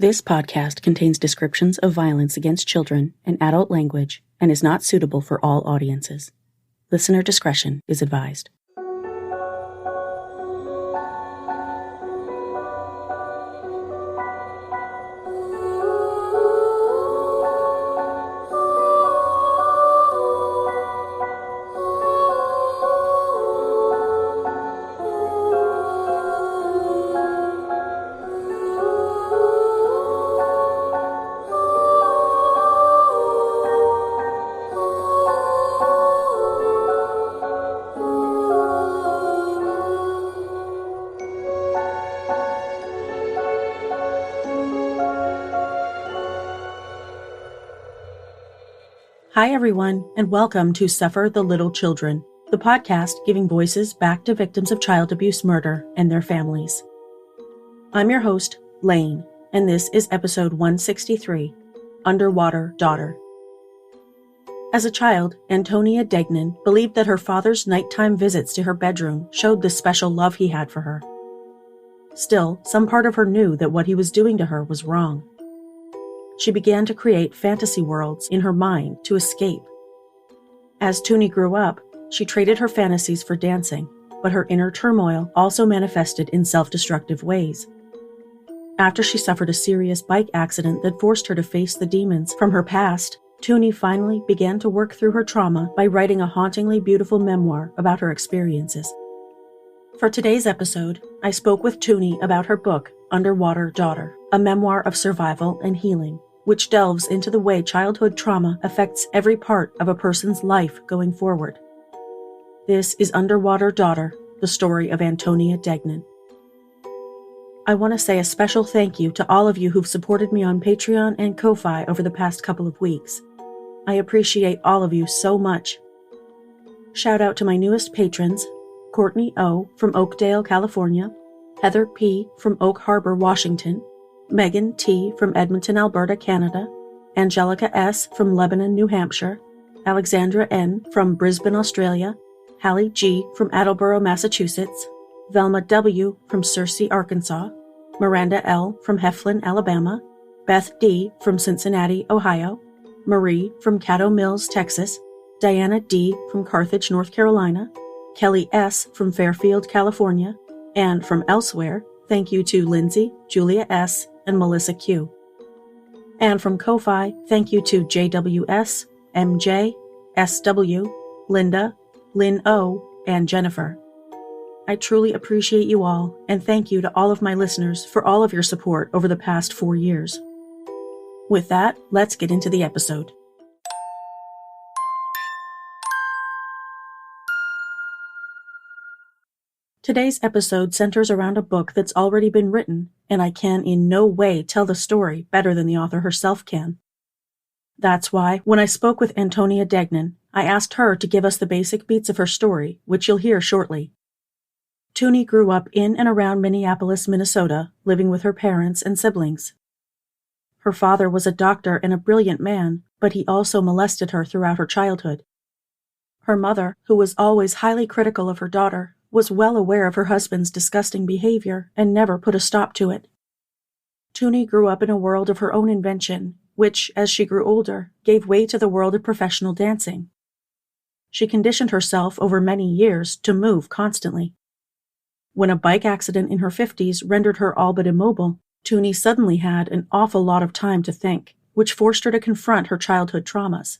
This podcast contains descriptions of violence against children and adult language and is not suitable for all audiences. Listener discretion is advised. Hi, everyone, and welcome to Suffer the Little Children, the podcast giving voices back to victims of child abuse murder and their families. I'm your host, Lane, and this is episode 163, Underwater Daughter. As a child, Antonia Deignan believed that her father's nighttime visits to her bedroom showed the special love he had for her. Still, some part of her knew that what he was doing to her was wrong. She began to create fantasy worlds in her mind to escape. As Tuni grew up, she traded her fantasies for dancing, but her inner turmoil also manifested in self-destructive ways. After she suffered a serious bike accident that forced her to face the demons from her past, Tuni finally began to work through her trauma by writing a hauntingly beautiful memoir about her experiences. For today's episode, I spoke with Tuni about her book, Underwater Daughter, a memoir of survival and healing, which delves into the way childhood trauma affects every part of a person's life going forward. This is Underwater Daughter, the story of Antonia Deignan. I want to say a special thank you to all of you who've supported me on Patreon and Ko-Fi over the past couple of weeks. I appreciate all of you so much. Shout out to my newest patrons, Courtney O. from Oakdale, California, Heather P. from Oak Harbor, Washington, Megan T. from Edmonton, Alberta, Canada, Angelica S. from Lebanon, New Hampshire, Alexandra N. from Brisbane, Australia, Hallie G. from Attleboro, Massachusetts, Velma W. from Searcy, Arkansas, Miranda L. from Heflin, Alabama, Beth D. from Cincinnati, Ohio, Marie from Caddo Mills, Texas, Diana D. from Carthage, North Carolina, Kelly S. from Fairfield, California, and from elsewhere, thank you to Lindsay, Julia S., and Melissa Q. And from Ko-Fi, thank you to JWS, MJ, SW, Linda, Lynn O., and Jennifer. I truly appreciate you all, and thank you to all of my listeners for all of your support over the past 4 years. With that, let's get into the episode. Today's episode centers around a book that's already been written, and I can in no way tell the story better than the author herself can. That's why, when I spoke with Antonia Deignan, I asked her to give us the basic beats of her story, which you'll hear shortly. Tuni grew up in and around Minneapolis, Minnesota, living with her parents and siblings. Her father was a doctor and a brilliant man, but he also molested her throughout her childhood. Her mother, who was always highly critical of her daughter, was well aware of her husband's disgusting behavior and never put a stop to it. Tuni grew up in a world of her own invention, which, as she grew older, gave way to the world of professional dancing. She conditioned herself over many years to move constantly. When a bike accident in her 50s rendered her all but immobile, Tuni suddenly had an awful lot of time to think, which forced her to confront her childhood traumas.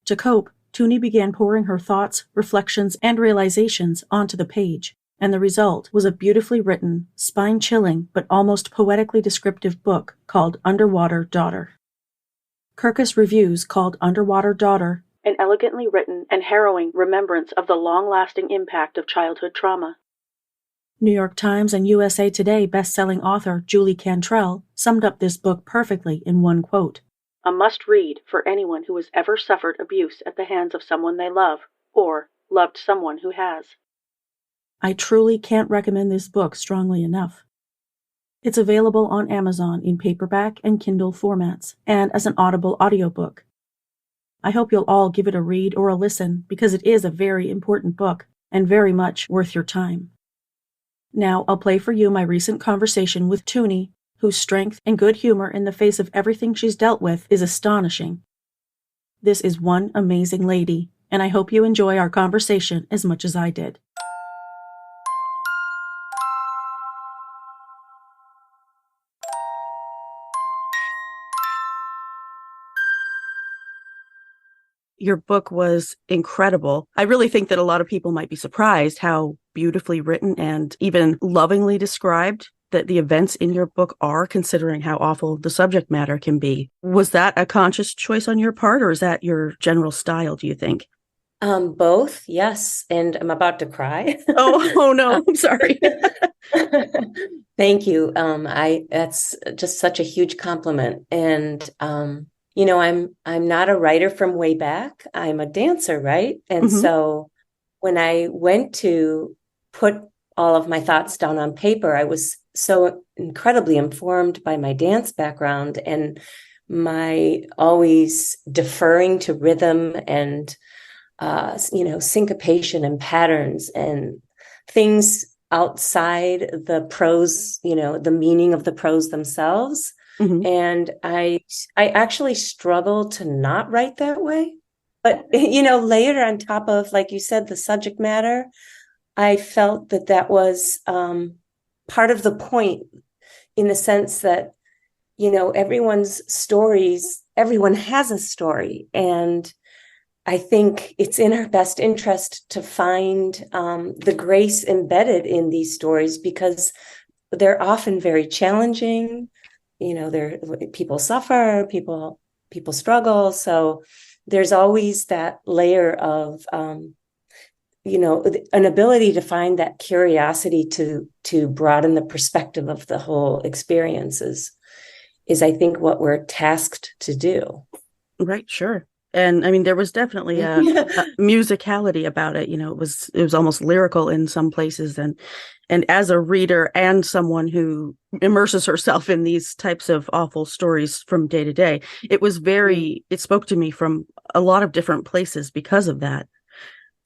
To cope, Tuni began pouring her thoughts, reflections, and realizations onto the page, and the result was a beautifully written, spine-chilling, but almost poetically descriptive book called Underwater Daughter. Kirkus Reviews called Underwater Daughter an elegantly written and harrowing remembrance of the long-lasting impact of childhood trauma. New York Times and USA Today best-selling author Julie Cantrell summed up this book perfectly in one quote: "A must-read for anyone who has ever suffered abuse at the hands of someone they love, or loved someone who has." I truly can't recommend this book strongly enough. It's available on Amazon in paperback and Kindle formats, and as an Audible audiobook. I hope you'll all give it a read or a listen, because it is a very important book, and very much worth your time. Now I'll play for you my recent conversation with Tuni, whose strength and good humor in the face of everything she's dealt with is astonishing. This is one amazing lady, and I hope you enjoy our conversation as much as I did. Your book was incredible. I really think that a lot of people might be surprised how beautifully written and even lovingly described that the events in your book are, considering how awful the subject matter can be. Was that a conscious choice on your part, or is that your general style, do you think? Both, yes. And I'm about to cry. Oh no, I'm sorry. Thank you. That's just such a huge compliment. And I'm not a writer from way back. I'm a dancer, right? And Mm-hmm. so when I went to put all of my thoughts down on paper, I was so incredibly informed by my dance background and my always deferring to rhythm and syncopation and patterns and things outside the prose, the meaning of the prose themselves. Mm-hmm. And I actually struggle to not write that way. But, later on top of, like you said, the subject matter, I felt that was part of the point, in the sense that, everyone's stories, everyone has a story. And I think it's in our best interest to find the grace embedded in these stories, because they're often very challenging. People suffer, people struggle. So there's always that layer of an ability to find that curiosity to broaden the perspective of the whole experience is I think what we're tasked to do. Right, sure. And I mean, there was definitely a musicality about it. It was almost lyrical in some places. And as a reader and someone who immerses herself in these types of awful stories from day to day, it spoke to me from a lot of different places because of that.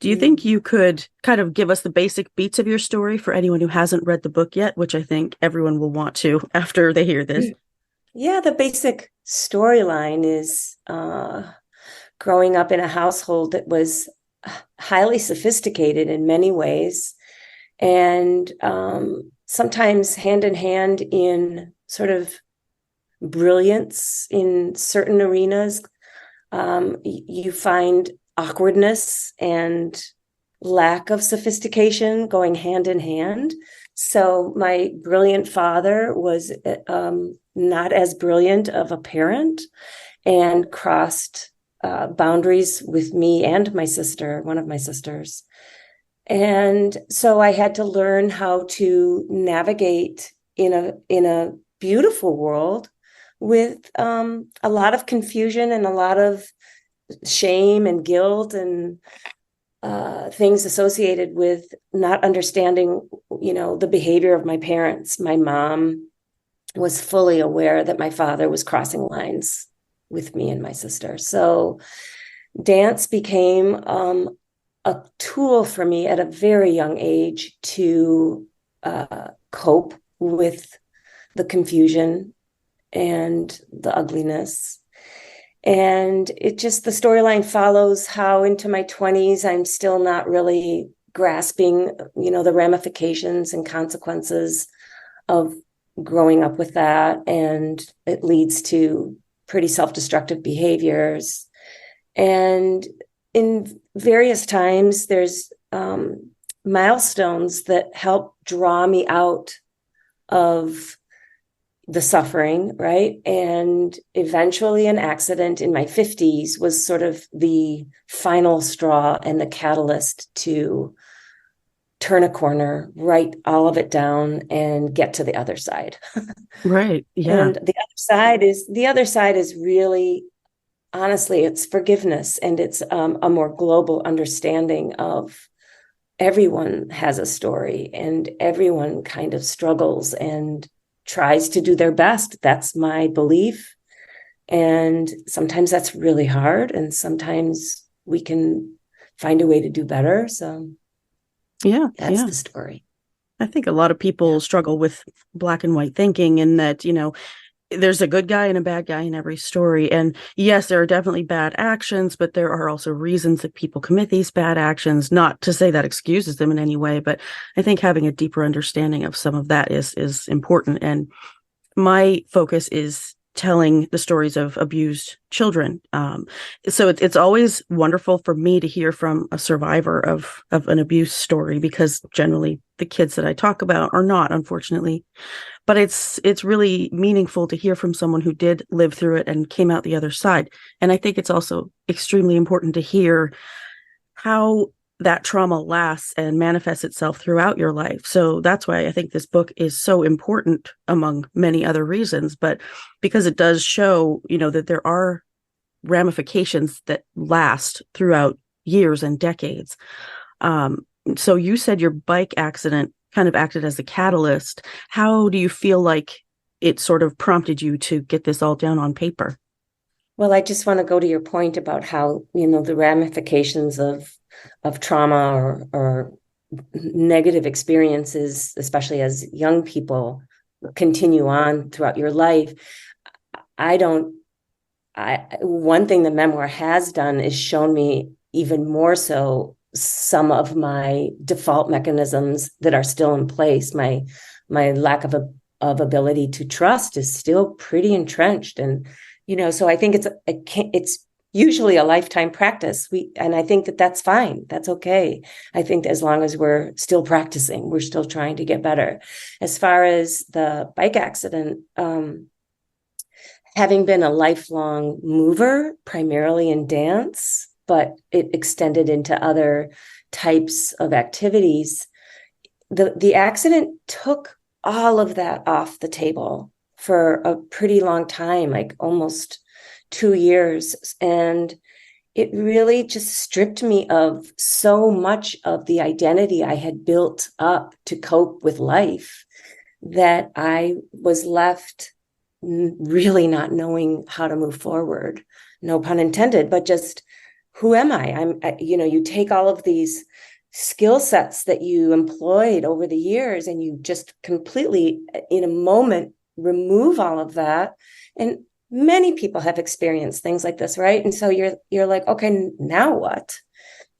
Do you think you could kind of give us the basic beats of your story for anyone who hasn't read the book yet, which I think everyone will want to after they hear this? Yeah, the basic storyline is growing up in a household that was highly sophisticated in many ways, and sometimes hand in hand in sort of brilliance in certain arenas. You find awkwardness and lack of sophistication going hand in hand. So my brilliant father was not as brilliant of a parent, and crossed boundaries with me and my sister, one of my sisters. And so I had to learn how to navigate in a beautiful world with a lot of confusion and a lot of shame and guilt and things associated with not understanding, the behavior of my parents. My mom was fully aware that my father was crossing lines with me and my sister. So dance became a tool for me at a very young age to cope with the confusion and the ugliness. And the storyline follows how into my 20s, I'm still not really grasping, the ramifications and consequences of growing up with that. And it leads to pretty self-destructive behaviors. And in various times, there's milestones that help draw me out of the suffering, right? And eventually an accident in my 50s was sort of the final straw and the catalyst to turn a corner, write all of it down, and get to the other side. Right. Yeah. And the other side is really, honestly, it's forgiveness, and it's a more global understanding of everyone has a story, and everyone kind of struggles and tries to do their best. That's my belief. And sometimes that's really hard, and sometimes we can find a way to do better. So Yeah. that's Yeah. the story. I think a lot of people struggle with black and white thinking, and that, there's a good guy and a bad guy in every story. And yes, there are definitely bad actions, but there are also reasons that people commit these bad actions. Not to say that excuses them in any way, but I think having a deeper understanding of some of that is important. And my focus is telling the stories of abused children. So it's always wonderful for me to hear from a survivor of an abuse story, because generally the kids that I talk about are not, unfortunately. But it's really meaningful to hear from someone who did live through it and came out the other side. And I think it's also extremely important to hear how that trauma lasts and manifests itself throughout your life. So that's why I think this book is so important, among many other reasons, but because it does show, that there are ramifications that last throughout years and decades. So you said your bike accident kind of acted as a catalyst. How do you feel like it sort of prompted you to get this all down on paper? Well, I just want to go to your point about how, the ramifications of trauma or negative experiences, especially as young people, continue on throughout your life. One thing the memoir has done is shown me even more so some of my default mechanisms that are still in place. My lack of ability to trust is still pretty entrenched, and so I think it's usually a lifetime practice. And I think that that's fine. That's okay. I think as long as we're still practicing, we're still trying to get better. As far as the bike accident, having been a lifelong mover, primarily in dance, but it extended into other types of activities, the accident took all of that off the table for a pretty long time, like almost 2 years. And it really just stripped me of so much of the identity I had built up to cope with life, that I was left really not knowing how to move forward. No pun intended, but just, who am I? You take all of these skill sets that you employed over the years, and you just completely, in a moment, remove all of that. And many people have experienced things like this, right? And so you're like, okay, now what?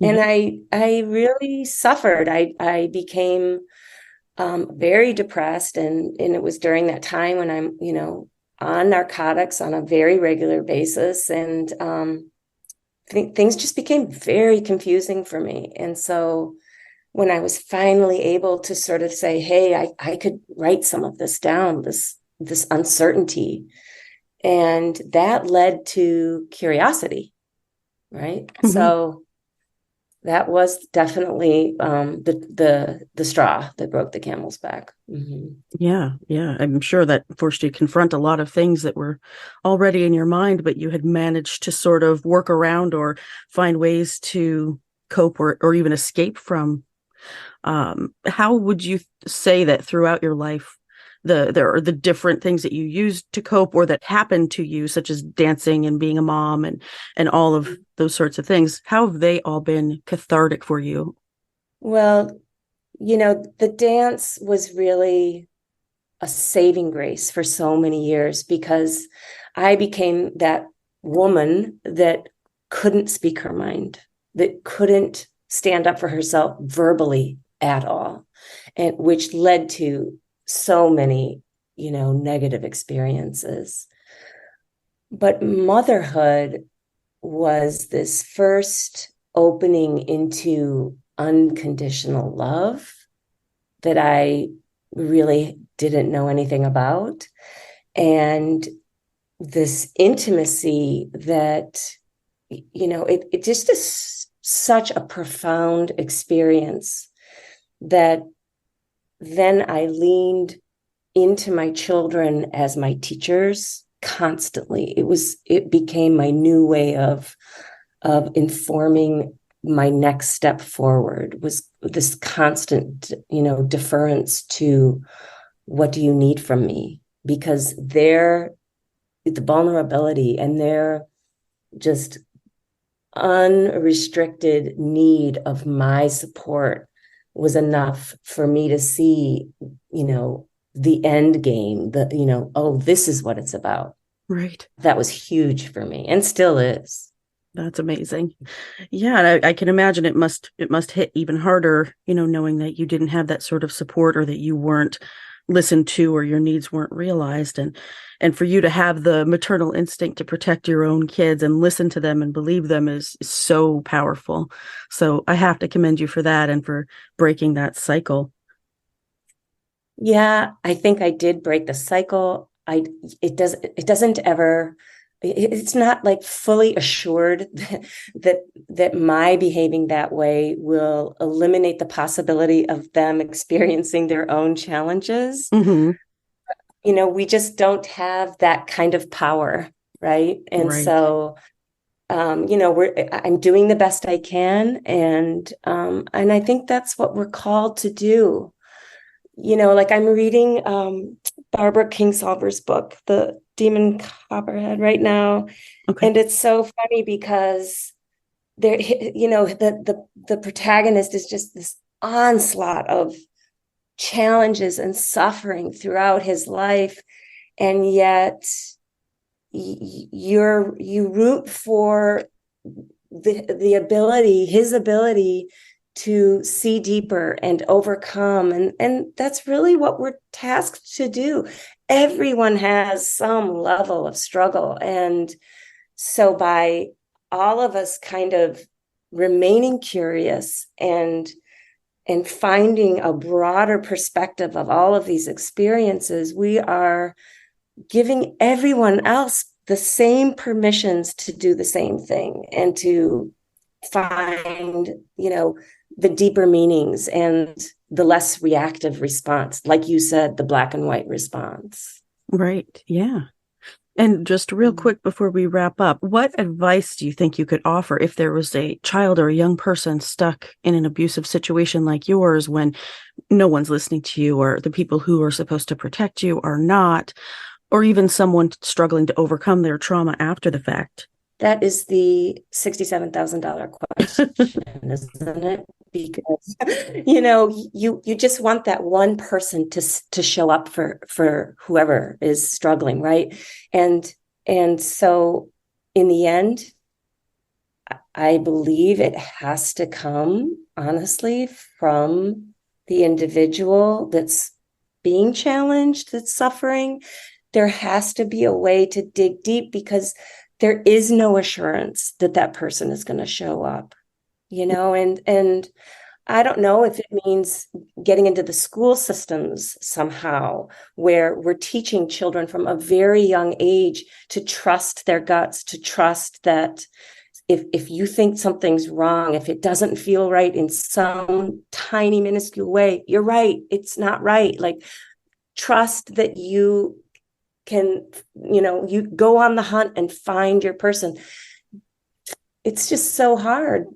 Mm-hmm. And I really suffered. I became very depressed, and it was during that time when I'm, on narcotics on a very regular basis, and things just became very confusing for me. And so when I was finally able to sort of say, hey, I could write some of this down, this uncertainty, and that led to curiosity, right? Mm-hmm. So that was definitely the straw that broke the camel's back. Mm-hmm. Yeah. I'm sure that forced you to confront a lot of things that were already in your mind, but you had managed to sort of work around or find ways to cope or even escape from. How would you say that throughout your life, there are the different things that you used to cope or that happened to you, such as dancing and being a mom and all of those sorts of things? How have they all been cathartic for you? Well, the dance was really a saving grace for so many years, because I became that woman that couldn't speak her mind, that couldn't stand up for herself verbally at all, and which led to so many, negative experiences. But motherhood was this first opening into unconditional love that I really didn't know anything about. And this intimacy that, it just is such a profound experience, that then I leaned into my children as my teachers constantly. It became my new way of informing my next step forward, was this constant, deference to, what do you need from me? Because the vulnerability and their just unrestricted need of my support was enough for me to see, the end game, oh, this is what it's about. Right. That was huge for me and still is. That's amazing. Yeah, and I can imagine it must hit even harder, knowing that you didn't have that sort of support, or that you weren't listened to, or your needs weren't realized, and for you to have the maternal instinct to protect your own kids and listen to them and believe them is so powerful. So I have to commend you for that and for breaking that cycle. Yeah, I think I did break the cycle. It's not like fully assured that my behaving that way will eliminate the possibility of them experiencing their own challenges. Mm-hmm. We just don't have that kind of power, right? And Right. so I'm doing the best I can, and I think that's what we're called to do. Like I'm reading Barbara Kingsolver's book, The Demon Copperhead, right now. Okay. And it's so funny because the protagonist is just this onslaught of challenges and suffering throughout his life. And yet you root for his ability to see deeper and overcome. And that's really what we're tasked to do. Everyone has some level of struggle. And so by all of us kind of remaining curious and finding a broader perspective of all of these experiences, we are giving everyone else the same permissions to do the same thing and to find, the deeper meanings and the less reactive response. Like you said, the black and white response. Right. Yeah. And just real quick before we wrap up, what advice do you think you could offer if there was a child or a young person stuck in an abusive situation like yours, when no one's listening to you, or the people who are supposed to protect you are not, or even someone struggling to overcome their trauma after the fact? That is the $67,000 question, isn't it? Because you just want that one person to show up for whoever is struggling, right? And so in the end, I believe it has to come, honestly, from the individual that's being challenged, that's suffering. There has to be a way to dig deep, because there is no assurance that that person is going to show up, and I don't know if it means getting into the school systems somehow, where we're teaching children from a very young age to trust their guts, to trust that if you think something's wrong, if it doesn't feel right in some tiny minuscule way, you're right, it's not right. Like, trust that you can, you go on the hunt and find your person. It's just so hard.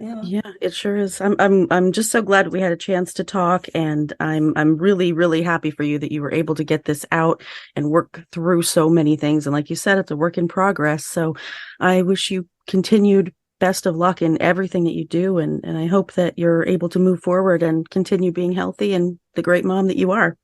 Yeah, it sure is. I'm just so glad we had a chance to talk, and I'm really, really happy for you that you were able to get this out and work through so many things. And like you said, it's a work in progress. So I wish you continued best of luck in everything that you do, and I hope that you're able to move forward and continue being healthy and the great mom that you are.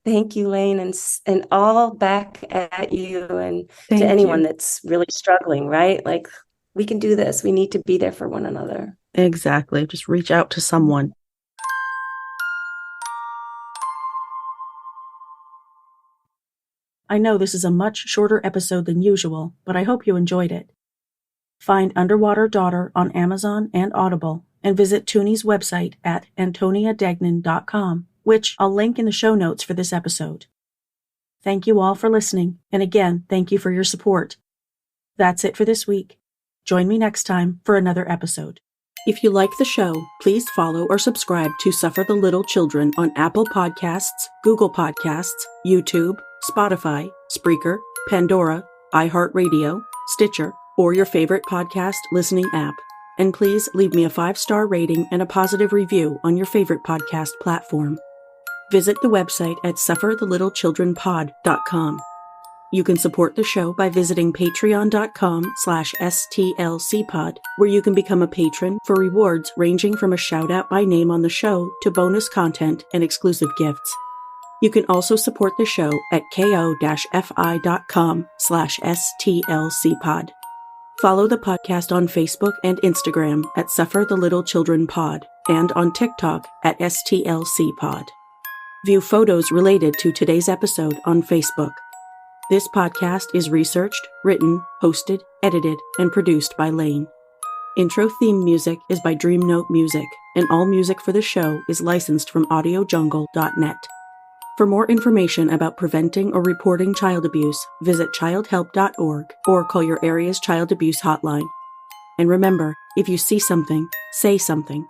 Thank you, Lane, and all back at you, and to Thank anyone you. that's really struggling, right? Like, we can do this. We need to be there for one another. Exactly. Just reach out to someone. I know this is a much shorter episode than usual, but I hope you enjoyed it. Find Underwater Daughter on Amazon and Audible, and visit Tuni's website at antoniadeignan.com, which I'll link in the show notes for this episode. Thank you all for listening, and again, thank you for your support. That's it for this week. Join me next time for another episode. If you like the show, please follow or subscribe to Suffer the Little Children on Apple Podcasts, Google Podcasts, YouTube, Spotify, Spreaker, Pandora, iHeartRadio, Stitcher, or your favorite podcast listening app. And please leave me a 5-star rating and a positive review on your favorite podcast platform. Visit the website at sufferthelittlechildrenpod.com. You can support the show by visiting patreon.com/stlcpod, where you can become a patron for rewards ranging from a shout-out by name on the show to bonus content and exclusive gifts. You can also support the show at ko-fi.com/stlcpod. Follow the podcast on Facebook and Instagram at Suffer the Little Children Pod and on TikTok at STLCpod. View photos related to today's episode on Facebook. This podcast is researched, written, hosted, edited, and produced by Lane. Intro theme music is by Dreamnote Music, and all music for the show is licensed from audiojungle.net. For more information about preventing or reporting child abuse, visit childhelp.org or call your area's child abuse hotline. And remember, if you see something, say something.